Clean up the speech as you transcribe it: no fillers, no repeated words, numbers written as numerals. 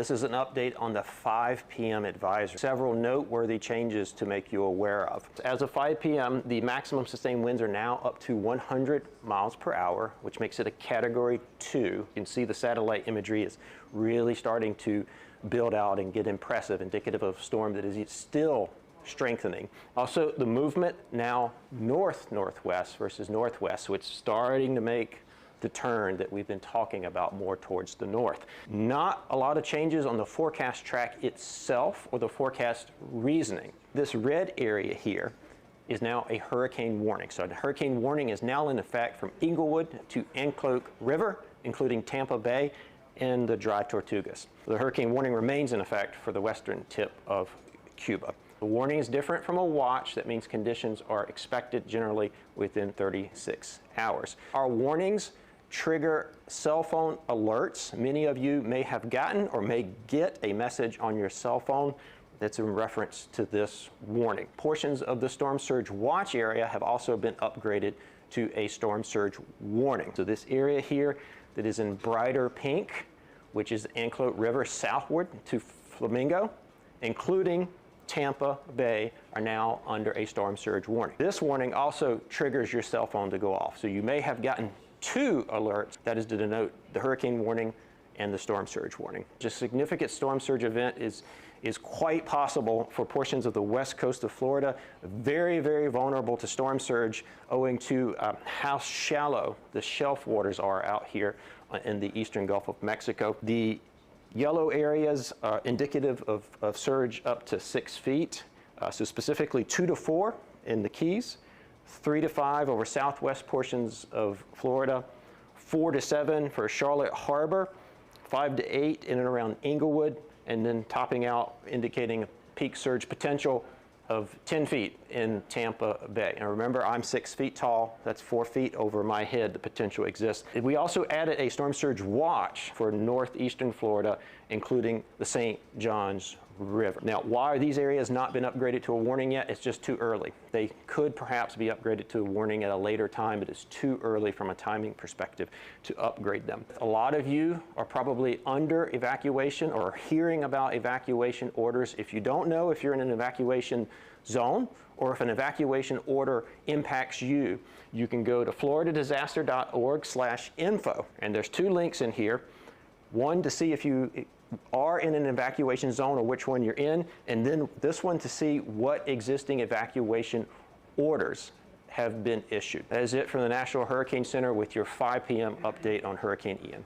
This is an update on the 5 p.m. advisory. Several noteworthy changes to make you aware of. As of 5 p.m., the maximum sustained winds are now up to 100 miles per hour, which makes it a Category 2. You can see the satellite imagery is really starting to build out and get impressive, indicative of a storm that is still strengthening. Also, the movement now north-northwest versus northwest, so it's starting to make the turn that we've been talking about more towards the north. Not a lot of changes on the forecast track itself or the forecast reasoning. This red area here is now a hurricane warning. So the hurricane warning is now in effect from Inglewood to Anclote River, including Tampa Bay and the Dry Tortugas. The hurricane warning remains in effect for the western tip of Cuba. The warning is different from a watch. That means conditions are expected generally within 36 hours. Our warnings trigger cell phone alerts. Many of you may have gotten or may get a message on your cell phone that's in reference to this warning. Portions of the storm surge watch area have also been upgraded to a storm surge warning. So this area here that is in brighter pink, which is the Anclote River southward to Flamingo, including Tampa Bay, are now under a storm surge warning. This warning also triggers your cell phone to go off. So you may have gotten 2 alerts, that is to denote the hurricane warning and the storm surge warning. Just significant storm surge event is quite possible for portions of the west coast of Florida. Very, very vulnerable to storm surge owing to how shallow the shelf waters are out here in the eastern Gulf of Mexico. The yellow areas are indicative of surge up to 6 feet, so specifically 2 to 4 in the Keys, 3 to 5 over southwest portions of Florida, 4 to 7 for Charlotte Harbor, 5 to 8 in and around Inglewood, and then topping out indicating a peak surge potential of 10 feet in Tampa Bay. And remember, I'm 6 feet tall. That's 4 feet over my head. The potential exists. We also added a storm surge watch for northeastern Florida, including the St. Johns River. Now, why are these areas not been upgraded to a warning yet? It's just too early. They could perhaps be upgraded to a warning at a later time, but it's too early from a timing perspective to upgrade them. A lot of you are probably under evacuation or hearing about evacuation orders. If you don't know if you're in an evacuation zone or if an evacuation order impacts you, you can go to floridadisaster.org/info, and there's 2 links in here. One to see if you are in an evacuation zone or which one you're in, and then this one to see what existing evacuation orders have been issued. That is it from the National Hurricane Center with your 5 p.m. update on Hurricane Ian.